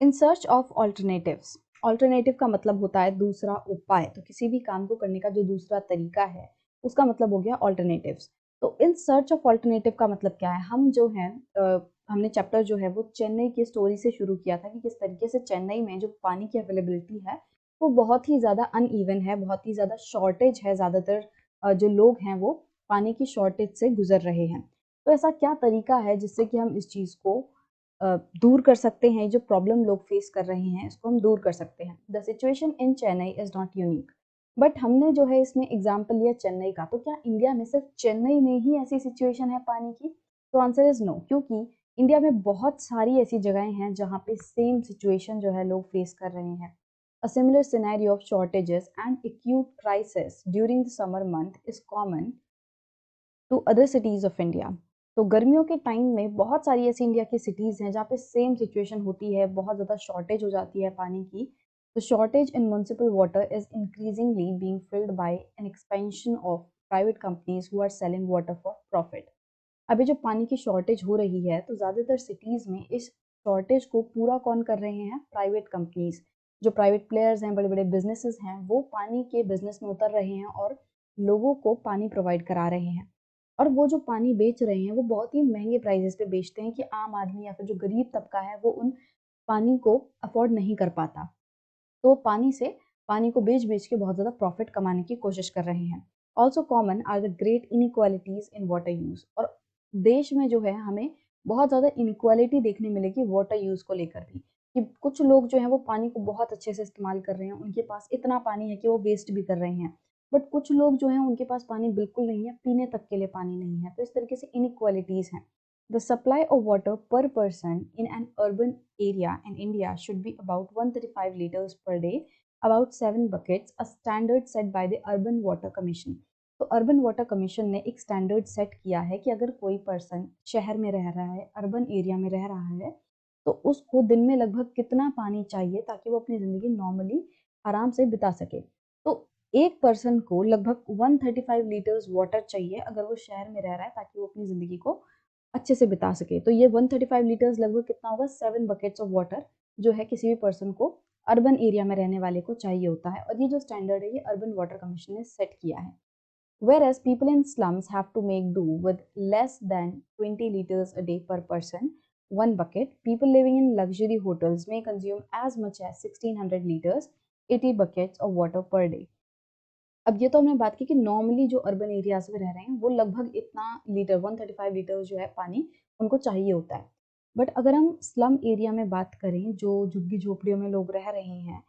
In search of alternatives. Alternative का मतलब होता है दूसरा उपाय। तो किसी भी काम को करने का जो दूसरा तरीका है उसका मतलब हो गया ऑल्टरनेटिव्स। तो इन सर्च ऑफ ऑल्टरनेटिव का मतलब क्या है, हम जो है हमने चैप्टर जो है वो चेन्नई की स्टोरी से शुरू किया था कि किस तरीके से चेन्नई में जो पानी की अवेलेबिलिटी है वो बहुत ही ज़्यादा अनइवन है, बहुत ही ज़्यादा शॉर्टेज है। ज़्यादातर जो लोग हैं वो पानी की शॉर्टेज से गुजर रहे हैं। तो ऐसा क्या तरीका है जिससे कि हम इस चीज़ को दूर कर सकते हैं, जो प्रॉब्लम लोग फेस कर रहे हैं इसको हम दूर कर सकते हैं। The situation in Chennai is not unique. But हमने जो है इसमें एग्जाम्पल लिया चेन्नई का, तो क्या इंडिया में सिर्फ चेन्नई में ही ऐसी सिचुएशन है पानी की? तो आंसर इज नो, क्योंकि इंडिया में बहुत सारी ऐसी जगहें हैं जहाँ पे सेम सिचुएशन जो है लोग फेस कर रहे हैं। A similar scenario of shortages and acute crisis during the summer month is common to other cities of India. तो गर्मियों के टाइम में बहुत सारी ऐसी इंडिया की सिटीज हैं जहाँ पे सेम सिचुएशन होती है, बहुत ज़्यादा शॉर्टेज हो जाती है पानी की। तो shortage in municipal water is increasingly being filled by an expansion of private companies who are selling water for profit. अभी जो पानी की शॉर्टेज हो रही है तो ज़्यादातर सिटीज़ में इस शॉर्टेज को पूरा कौन कर रहे हैं? Private companies. जो प्राइवेट प्लेयर्स हैं, बड़े बड़े बिजनेसेस हैं, वो पानी के बिजनेस में उतर रहे हैं और लोगों को पानी प्रोवाइड करा रहे हैं। और वो जो पानी बेच रहे हैं वो बहुत ही महंगे प्राइजेस पे बेचते हैं कि आम आदमी या फिर जो गरीब तबका है वो उन पानी को अफोर्ड नहीं कर पाता। तो पानी को बेच-बेच के बहुत ज़्यादा प्रॉफिट कमाने की कोशिश कर रहे हैं। Also common are the great inequalities in water use. और देश में जो है हमें बहुत ज़्यादा इनइक्वालिटी देखने मिलेगी वाटर यूज़ को लेकर भी, कि कुछ लोग जो हैं वो पानी को बहुत अच्छे से इस्तेमाल कर रहे हैं, उनके पास इतना पानी है कि वो वेस्ट भी कर रहे हैं। बट कुछ लोग जो हैं उनके पास पानी बिल्कुल नहीं है, पीने तक के लिए पानी नहीं है। तो इस तरीके से इनइक्वालिटीज़ हैं। The supply of water per person in an urban area in India should be about 135 liters per day, about 7 buckets, a standard set by the Urban Water Commission. तो अर्बन वाटर कमीशन ने एक standard set किया है कि अगर कोई person शहर में रह रहा है, अर्बन एरिया में रह रहा है, तो उसको दिन में लगभग कितना पानी चाहिए ताकि वो अपनी ज़िंदगी नॉर्मली आराम से बिता सके। तो एक पर्सन को लगभग 135 लीटर्स वाटर चाहिए अगर वो शहर में रह रहा है ताकि वो अपनी ज़िंदगी को अच्छे से बिता सके। तो ये 135 लीटर्स लगभग कितना होगा? 7 बकेट्स ऑफ वाटर जो है किसी भी पर्सन को अर्बन एरिया में रहने वाले को चाहिए होता है। और ये जो स्टैंडर्ड है ये अर्बन वाटर कमीशन ने सेट किया है। Whereas people in slums have to make do with less than 20 liters a day per person, one bucket, people living in luxury hotels may consume as much as 1600 liters, 80 buckets of water per day. अब ये तो हमने बात की कि normally जो urban areas में रह रहे हैं वो लगभग इतना लीटर 135 लीटर जो है पानी उनको चाहिए होता है। बट अगर हम स्लम एरिया में बात करें, जो झुग्गी झोपड़ियों में लोग रह रहे हैं,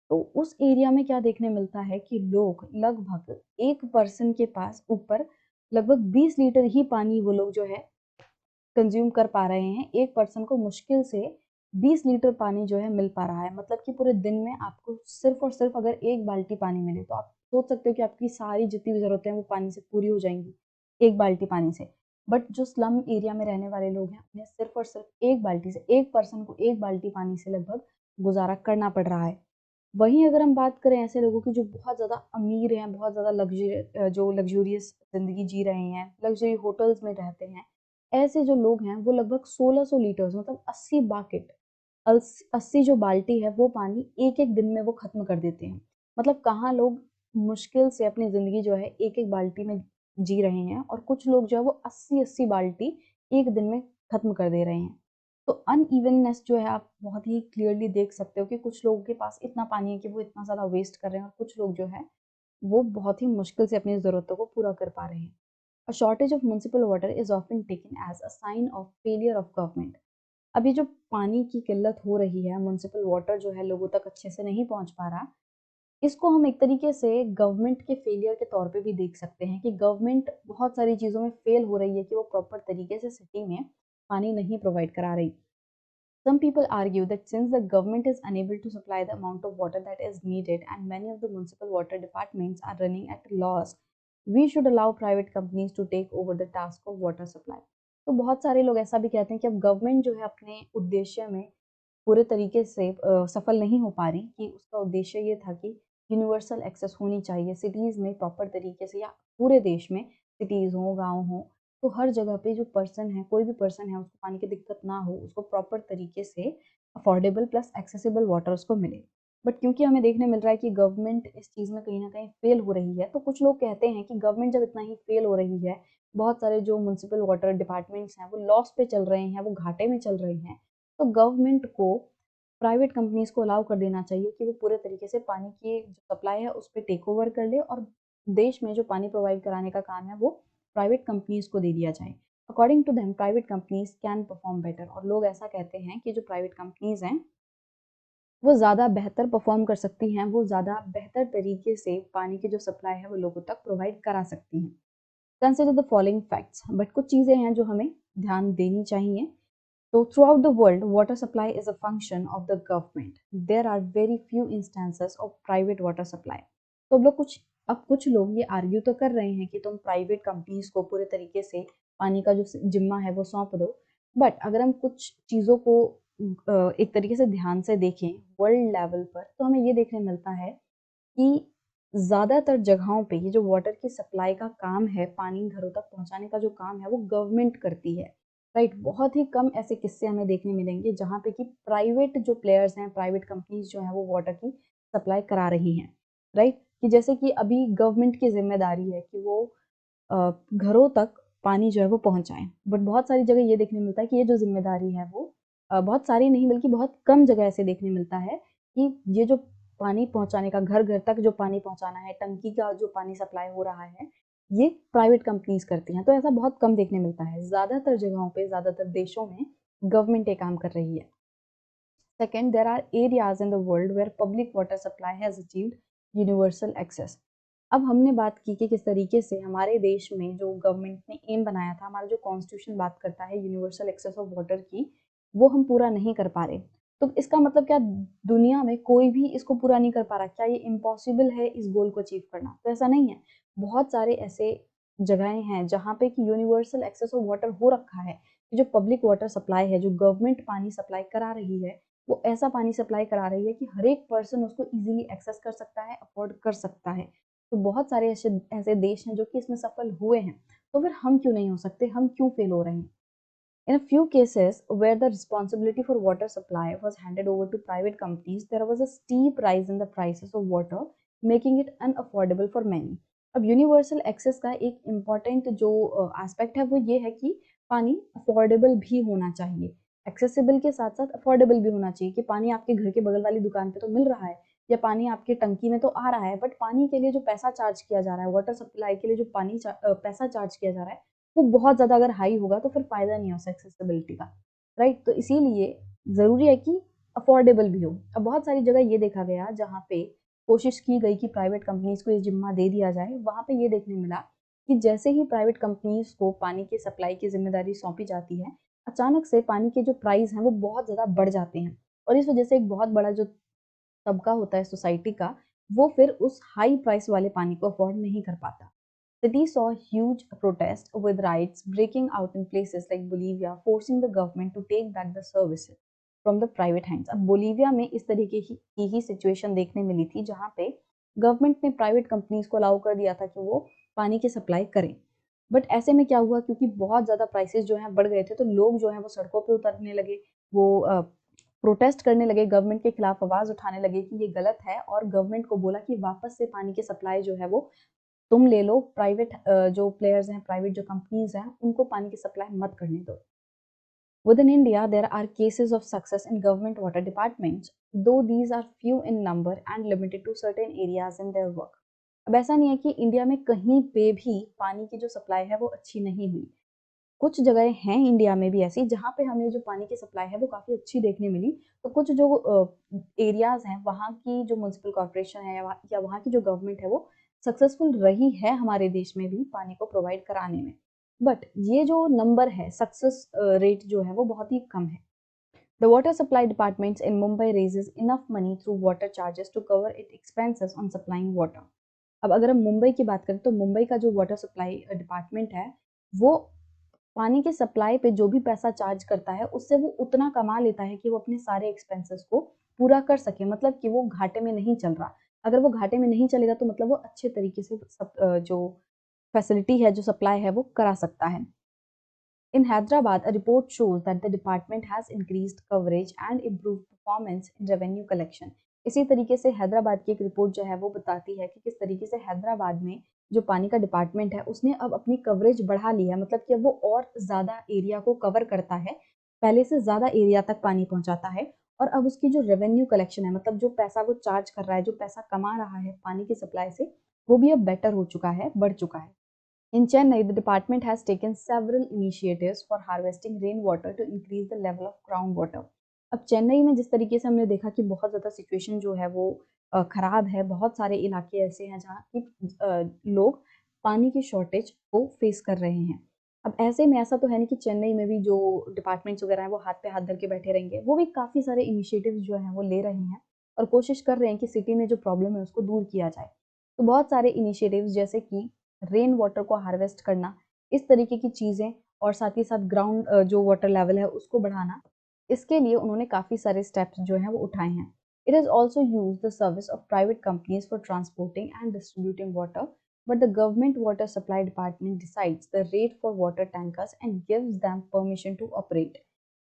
तो उस एरिया में क्या देखने मिलता है कि लोग लगभग एक पर्सन के पास ऊपर लगभग 20 लीटर ही पानी वो लोग जो है कंज्यूम कर पा रहे हैं। एक पर्सन को मुश्किल से 20 लीटर पानी जो है मिल पा रहा है। मतलब कि पूरे दिन में आपको सिर्फ और सिर्फ अगर एक बाल्टी पानी मिले तो आप सोच सकते हो कि आपकी सारी जितनी भी ज़रूरतें हैं वो पानी से पूरी हो जाएंगी, एक बाल्टी पानी से। बट जो स्लम एरिया में रहने वाले लोग हैं उन्हें सिर्फ और सिर्फ एक बाल्टी से, एक पर्सन को एक बाल्टी पानी से लगभग गुजारा करना पड़ रहा है। वहीं अगर हम बात करें ऐसे लोगों की जो बहुत ज़्यादा अमीर हैं, बहुत ज़्यादा जो लग्जूरियस ज़िंदगी जी रहे हैं, लग्जरी होटल्स में रहते हैं, ऐसे जो लोग हैं वो लगभग 1600 लीटर्स मतलब 80 बकेट, 80 जो बाल्टी है वो पानी एक-एक दिन में वो खत्म कर देते हैं। मतलब कहाँ लोग मुश्किल से अपनी ज़िंदगी जो है एक-एक बाल्टी में जी रहे हैं और कुछ लोग जो है वो 80-80 बाल्टी एक दिन में खत्म कर दे रहे हैं। तो अनइवननेस जो है आप बहुत ही क्लियरली देख सकते हो कि कुछ लोगों के पास इतना पानी है कि वो इतना ज़्यादा वेस्ट कर रहे हैं और कुछ लोग जो है वो बहुत ही मुश्किल से अपनी ज़रूरतों को पूरा कर पा रहे हैं। A shortage of municipal water is often taken as a sign of failure of government. अभी जो पानी की किल्लत हो रही है, म्युनिसिपल वाटर जो है लोगों तक अच्छे से नहीं पहुंच पा रहा, इसको हम एक तरीके से गवर्नमेंट के फेलियर के तौर पे भी देख सकते हैं कि गवर्नमेंट बहुत सारी चीज़ों में फेल हो रही है कि वो प्रॉपर तरीके से सिटी में पानी नहीं प्रोवाइड करा रही। Some people argue that since the government is unable to supply the amount of water that is needed and many of the municipal water departments are running at loss, we should allow private companies to take over the task of water supply. तो बहुत सारे लोग ऐसा भी कहते हैं कि अब गवर्नमेंट जो है अपने उद्देश्य में पूरे तरीके से सफल नहीं हो पा रही, कि उसका उद्देश्य ये था कि यूनिवर्सल एक्सेस होनी चाहिए सिटीज़ में प्रॉपर तरीके से, या पूरे देश में सिटीज़ हों, गाँव हों, तो हर जगह पे जो पर्सन है, कोई भी पर्सन है, उसको पानी की दिक्कत ना हो, उसको प्रॉपर तरीके से अफोर्डेबल प्लस एक्सेसिबल वाटर उसको मिले। बट क्योंकि हमें देखने मिल रहा है कि गवर्नमेंट इस चीज़ में कहीं न कहीं फेल हो रही है, तो कुछ लोग कहते हैं कि गवर्नमेंट जब इतना ही फेल हो रही है, बहुत सारे जो म्युनिसिपल वाटर डिपार्टमेंट्स हैं, वो लॉस पे चल रहे हैं, वो घाटे में चल रहे हैं, तो गवर्नमेंट को प्राइवेट कंपनीज़ को अलाउ कर देना चाहिए कि वो पूरे तरीके से पानी की जो सप्लाई है, उस पे टेक ओवर कर ले और देश में जो पानी प्रोवाइड कराने का काम है, वो प्राइवेट कंपनीज़ को दे दिया जाए। According to them private companies can perform better और लोग ऐसा कहते हैं कि जो प्राइवेट कंपनीज़ हैं, वो ज़्यादा बेहतर परफॉर्म कर सकती हैं, वो ज़्यादा बेहतर तरीके से पानी की जो सप्लाई है वो लोगों तक प्रोवाइड करा सकती हैं। Consider the following facts, but कुछ चीज़ें हैं जो हमें ध्यान देनी चाहिए। तो throughout the world water supply is a function of the government, there are very few instances of private water supply. तो अब कुछ लोग ये आर्ग्यू तो कर रहे हैं कि तुम प्राइवेट कंपनीज को पूरे तरीके से पानी का जो जिम्मा है वो सौंप दो, बट अगर हम कुछ चीज़ों को एक तरीके से ध्यान से देखें वर्ल्ड लेवल पर, तो हमें ये देखने मिलता है कि ज़्यादातर जगहों पे ये जो वाटर की सप्लाई का काम है, पानी घरों तक पहुँचाने का जो काम है, वो गवर्नमेंट करती है, राइट? बहुत ही कम ऐसे किस्से हमें देखने मिलेंगे जहाँ पे कि प्राइवेट जो प्लेयर्स हैं, प्राइवेट कंपनीज़ जो हैं, वो वाटर की सप्लाई करा रही हैं, राइट? कि जैसे कि अभी गवर्नमेंट की ज़िम्मेदारी है कि वो घरों तक पानी जो है वो पहुँचाएँ। बट बहुत सारी जगह ये देखने मिलता है कि ये जो ज़िम्मेदारी है वो बहुत सारी नहीं बल्कि बहुत कम जगह ऐसे देखने मिलता है कि ये जो पानी पहुँचाने का घर-घर तक जो पानी पहुँचाना है, टंकी का जो पानी सप्लाई हो रहा है, ये प्राइवेट कंपनीज़ करती हैं। तो ऐसा बहुत कम देखने मिलता है। ज़्यादातर जगहों पे, ज़्यादातर देशों में गवर्नमेंट ये काम कर रही है। Second, there are areas in the world where public water supply has achieved universal access. अब हमने बात की कि किस तरीके से हमारे देश में जो गवर्नमेंट ने एम बनाया था, हमारा जो कॉन्स्टिट्यूशन बात करता है यूनिवर्सल एक्सेस ऑफ वाटर की, वो हम पूरा नहीं कर पा रहे। तो इसका मतलब क्या दुनिया में कोई भी इसको पूरा नहीं कर पा रहा? क्या ये इम्पॉसिबल है इस गोल को अचीव करना? तो ऐसा नहीं है। बहुत सारे ऐसे जगहें हैं जहाँ पे कि यूनिवर्सल एक्सेस ऑफ वाटर हो रखा है। जो पब्लिक वाटर सप्लाई है, जो गवर्नमेंट पानी सप्लाई करा रही है, वो ऐसा पानी सप्लाई करा रही है कि हर एक पर्सन उसको इजीली एक्सेस कर सकता है, अफोर्ड कर सकता है। तो बहुत सारे ऐसे ऐसे देश हैं जो कि इसमें सफल हुए हैं। तो फिर हम क्यों नहीं हो सकते? हम क्यों फेल हो रहे हैं? In a few cases where the responsibility for water supply was handed over to private companies, there was a steep rise in the prices of water, making it unaffordable for many. अब universal access का एक important जो aspect है वो ये है कि पानी अफोर्डेबल भी होना चाहिए। एक्सेसिबल के साथ साथ अफोर्डेबल भी होना चाहिए कि पानी आपके घर के बगल वाली दुकान पे तो मिल रहा है या पानी आपके टंकी में तो आ रहा है, बट पानी के लिए जो पैसा चार्ज किया जा रहा है, वाटर सप्लाई के लिए जो पैसा चार्ज किया जा रहा है, वो बहुत ज़्यादा अगर हाई होगा तो फिर फ़ायदा नहीं है उस एक्सेसिबिलिटी का, राइट? तो इसीलिए ज़रूरी है कि अफोर्डेबल भी हो। अब बहुत सारी जगह ये देखा गया जहाँ पे कोशिश की गई कि प्राइवेट कंपनीज़ को ये ज़िम्मा दे दिया जाए, वहाँ पे ये देखने मिला कि जैसे ही प्राइवेट कंपनीज़ को पानी की सप्लाई की ज़िम्मेदारी सौंपी जाती है, अचानक से पानी के जो प्राइस हैं वो बहुत ज़्यादा बढ़ जाते हैं और इस वजह से एक बहुत बड़ा जो तबका होता है सोसाइटी का, वो फिर उस हाई प्राइस वाले पानी को अफोर्ड नहीं कर पाता। City saw huge protest with riots breaking out in places like Bolivia, forcing the government to take back the services from the private hands. अब बोलीविया में इस तरीके की ही सिचुएशन देखने मिली थी जहाँ पे गवर्नमेंट ने प्राइवेट कंपनीज को अलाउ कर दिया था कि वो पानी की सप्लाई करें। बट ऐसे में क्या हुआ, क्योंकि बहुत ज़्यादा प्राइसेस जो हैं बढ़ गए थे, तो लोग जो हैं वो सड़कों पे उतरने लगे, वो प्रोटेस्ट करने लगे, गवर्नमेंट के खिलाफ आवाज़ उठाने लगे कि ये गलत है और गवर्नमेंट को बोला कि वापस से पानी की सप्लाई जो है वो तुम ले लो, प्राइवेट जो प्लेयर्स हैं, प्राइवेट जो कंपनीज़ हैं, उनको पानी की सप्लाई मत करने दो। Within India, there are cases of success in government water departments, though these are few in number and limited to certain areas in their work. अब ऐसा नहीं है कि इंडिया में कहीं पे भी पानी की जो सप्लाई है वो अच्छी नहीं हुई। कुछ जगहें हैं इंडिया में भी ऐसी जहाँ पे हमें जो पानी की सप्लाई है वो काफ़ी अच्छी देखने मिली। तो कुछ जो एरियाज़ हैं वहाँ की जो म्युनिसिपल कॉर्पोरेशन है या वहाँ की जो गवर्नमेंट है वो सक्सेसफुल रही है हमारे देश में भी पानी को प्रोवाइड कराने में। बट ये जो नंबर है सक्सेस रेट जो है वो बहुत ही कम है। The water supply departments in Mumbai raises enough money through water charges to cover its expenses on supplying water. अब अगर हम मुंबई की बात करें तो मुंबई का जो वाटर सप्लाई डिपार्टमेंट है वो पानी के सप्लाई पे जो भी पैसा चार्ज करता है उससे वो उतना कमा लेता है कि वो अपने सारे एक्सपेंसेस को पूरा कर सके, मतलब कि वो घाटे में नहीं चल रहा। अगर वो घाटे में नहीं चलेगा तो मतलब वो अच्छे तरीके से जो फैसिलिटी है, जो सप्लाई है वो करा सकता है। In Hyderabad, a report shows that the department has increased coverage and improved performance in revenue collection. इसी तरीके से हैदराबाद की एक रिपोर्ट जो है वो बताती है कि किस तरीके से हैदराबाद में जो पानी का डिपार्टमेंट है उसने अब अपनी कवरेज बढ़ा ली है, मतलब कि अब वो और ज़्यादा एरिया को कवर करता है, पहले से ज़्यादा एरिया तक पानी पहुंचाता है। और अब उसकी जो रेवेन्यू कलेक्शन है, मतलब जो पैसा वो चार्ज कर रहा है, जो पैसा कमा रहा है पानी की सप्लाई से, वो भी अब बेटर हो चुका है, बढ़ चुका है। In Chennai, the department has taken several initiatives for harvesting rainwater to increase the level of groundwater. अब चेन्नई में जिस तरीके से हमने देखा कि बहुत ज़्यादा सिचुएशन जो है वो खराब है, बहुत सारे इलाके ऐसे हैं जहाँ की लोग पानी की शॉर्टेज को फेस कर रहे हैं। अब ऐसे में ऐसा तो है नहीं कि चेन्नई में भी जो डिपार्टमेंट्स वगैरह हैं वो हाथ पे हाथ धर के बैठे रहेंगे, वो भी काफ़ी सारे इनिशिएटिव्स जो हैं वो ले रहे हैं और कोशिश कर रहे हैं कि सिटी में जो प्रॉब्लम है उसको दूर किया जाए। तो बहुत सारे इनिशिएटिव्स जैसे कि रेन वाटर को हार्वेस्ट करना, इस तरीके की चीज़ें, और साथ ही साथ ग्राउंड जो वाटर लेवल है उसको बढ़ाना, इसके लिए उन्होंने काफ़ी सारे स्टेप्स जो हैं वो उठाए हैं। It is also use the service of private companies for transporting and distributing water, but the government water supply department decides the rate for water tankers and gives them permission to operate.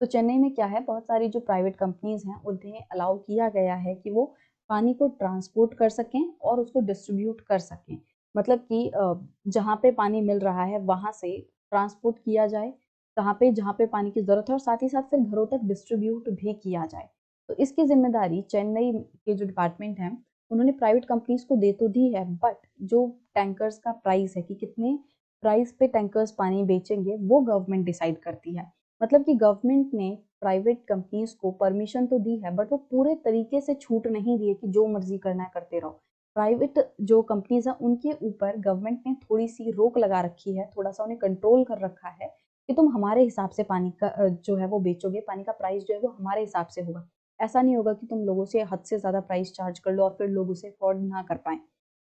तो चेन्नई में क्या है, बहुत सारी जो private companies हैं उन्हें allow किया गया है कि वो पानी को ट्रांसपोर्ट कर सकें और उसको डिस्ट्रीब्यूट कर सकें, मतलब कि जहाँ पे पानी मिल रहा है वहाँ से ट्रांसपोर्ट किया जाए, जहाँ पे पानी की ज़रूरत है, और साथ ही साथ फिर घरों तक डिस्ट्रीब्यूट भी किया जाए। तो इसकी ज़िम्मेदारी चेन्नई के जो डिपार्टमेंट हैं, उन्होंने प्राइवेट कंपनीज़ को दे तो दी है, बट जो टैंकर्स का प्राइस है कि कितने प्राइस पे टैंकर्स पानी बेचेंगे, वो गवर्नमेंट डिसाइड करती है। मतलब कि गवर्नमेंट ने प्राइवेट कंपनीज़ को परमिशन तो दी है, बट वो पूरे तरीके से छूट नहीं दी है कि जो मर्ज़ी करना है करते रहो। प्राइवेट जो कंपनीज़ हैं उनके ऊपर गवर्नमेंट ने थोड़ी-सी रोक लगा रखी है, थोड़ा-सा उन्हें कंट्रोल कर रखा है कि तुम हमारे हिसाब से पानी का जो है वो बेचोगे, पानी का प्राइस जो है वो हमारे हिसाब से होगा। ऐसा नहीं होगा कि तुम लोगों से हद से ज़्यादा प्राइस चार्ज कर लो और फिर लोग उसे अफ़ोर्ड ना कर पाएँ।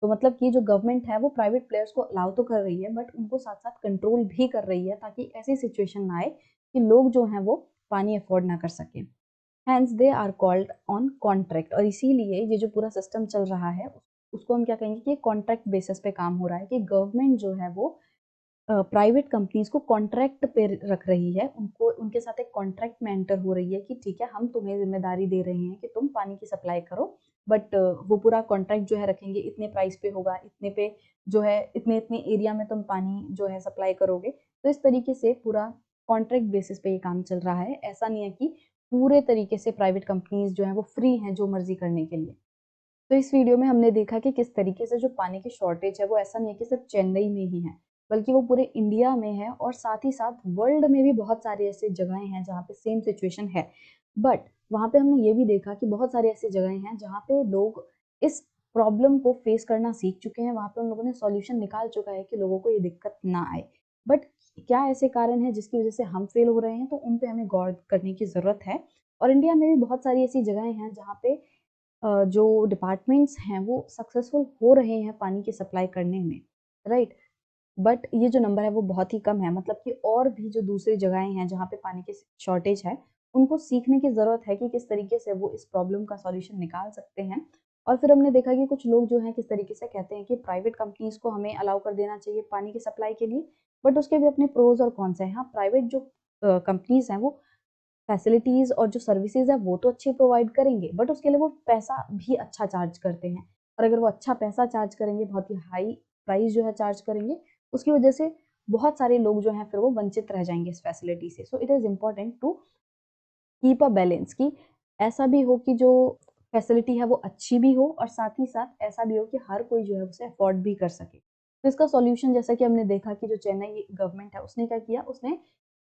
तो मतलब कि जो गवर्नमेंट है वो प्राइवेट प्लेयर्स को अलाउ तो कर रही है, बट उनको साथ-साथ कंट्रोल भी कर रही है ताकि ऐसी सिचुएशन ना आए कि लोग जो हैं वो पानी अफ़ोर्ड ना कर सकें। Hence they are called on contract, और इसीलिए ये जो पूरा सिस्टम चल रहा है उसको हम क्या कहेंगे कि कॉन्ट्रैक्ट बेसिस पे काम हो रहा है, कि गवर्नमेंट जो है वो प्राइवेट कंपनीज को कॉन्ट्रैक्ट पे रख रही है, उनको उनके साथ एक कॉन्ट्रैक्ट में एंटर हो रही है कि ठीक है हम तुम्हें जिम्मेदारी दे रहे हैं कि तुम पानी की सप्लाई करो, बट वो पूरा कॉन्ट्रैक्ट जो है रखेंगे, इतने प्राइस पे होगा, इतने पे जो है इतने इतने एरिया में तुम पानी जो है सप्लाई करोगे। तो इस तरीके से पूरा कॉन्ट्रैक्ट बेसिस पे ये काम चल रहा है, ऐसा नहीं है कि पूरे तरीके से प्राइवेट कंपनीज जो है वो फ्री हैं जो मर्जी करने के लिए। तो इस वीडियो में हमने देखा कि किस तरीके से जो पानी की शॉर्टेज है वो ऐसा नहीं है कि सिर्फ चेन्नई में ही है, बल्कि वो पूरे इंडिया में है, और साथ ही साथ वर्ल्ड में भी बहुत सारी ऐसी जगहें हैं जहाँ पे सेम सिचुएशन है। बट वहाँ पे हमने ये भी देखा कि बहुत सारी ऐसी जगहें हैं जहाँ पे लोग इस प्रॉब्लम को फेस करना सीख चुके हैं, वहाँ पे उन लोगों ने सॉल्यूशन निकाल चुका है कि लोगों को ये दिक्कत ना आए। बट क्या ऐसे कारण हैं जिसकी वजह से हम फेल हो रहे हैं, तो उन पे हमें गौर करने की ज़रूरत है। और इंडिया में भी बहुत सारी ऐसी जगहें हैं जहाँ पे जो डिपार्टमेंट्स हैं वो सक्सेसफुल हो रहे हैं पानी की सप्लाई करने में, राइट? बट ये जो नंबर है वो बहुत ही कम है, मतलब कि और भी जो दूसरी जगहें हैं जहाँ पे पानी की शॉर्टेज है, उनको सीखने की ज़रूरत है कि किस तरीके से वो इस प्रॉब्लम का सॉल्यूशन निकाल सकते हैं। और फिर हमने देखा कि कुछ लोग जो हैं किस तरीके से कहते हैं कि प्राइवेट कंपनीज़ को हमें अलाउ कर देना चाहिए पानी की सप्लाई के लिए, बट उसके भी अपने प्रोज़ और कॉन्स हैं। हाँ, प्राइवेट जो कंपनीज़ हैं वो फैसिलिटीज़ और जो सर्विसेज़ है वो तो अच्छी प्रोवाइड करेंगे, बट उसके लिए वो पैसा भी अच्छा चार्ज करते हैं, और अगर वो अच्छा पैसा चार्ज करेंगे, बहुत ही हाई प्राइस जो है चार्ज करेंगे, उसकी वजह से बहुत सारे लोग जो हैं फिर वो वंचित रह जाएंगे इस फैसिलिटी से। So it is important to keep a balance, कि ऐसा भी हो कि जो फैसिलिटी है वो अच्छी भी हो, और साथ ही साथ ऐसा भी हो कि हर कोई जो है उसे अफोर्ड भी कर सके। तो इसका सॉल्यूशन जैसा कि हमने देखा कि जो चेन्नई गवर्नमेंट है उसने क्या किया, उसने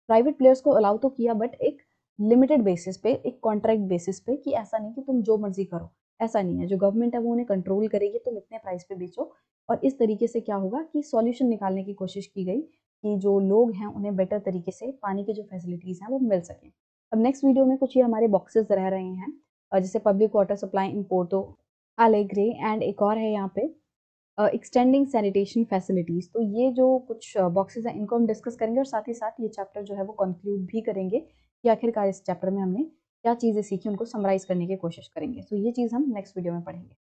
प्राइवेट प्लेयर्स को अलाउ तो किया, बट एक लिमिटेड बेसिस पे, एक कॉन्ट्रैक्ट बेसिस पे, कि ऐसा नहीं कि तुम जो मर्जी करो, ऐसा नहीं है। जो गवर्नमेंट है वो उन्हें कंट्रोल करेगी, तुम इतने प्राइस पे बेचो, और इस तरीके से क्या होगा कि सॉल्यूशन निकालने की कोशिश की गई कि जो लोग हैं उन्हें बेटर तरीके से पानी की जो फैसिलिटीज़ हैं वो मिल सकें। अब नेक्स्ट वीडियो में कुछ ये हमारे बॉक्सेस रह रहे हैं, जैसे public water supply in Porto Alegre, and एक और है यहाँ पे एक्सटेंडिंग सैनिटेशन फैसिलिटीज़। तो ये जो कुछ बॉक्सेस हैं इनको हम डिस्कस करेंगे, और साथ ही साथ ये चैप्टर जो है वो कंक्लूड भी करेंगे कि आखिरकार इस चैप्टर में हमने क्या चीज़ें सीखी, उनको समराइज़ करने की कोशिश करेंगे। तो ये चीज़ हम नेक्स्ट वीडियो में पढ़ेंगे।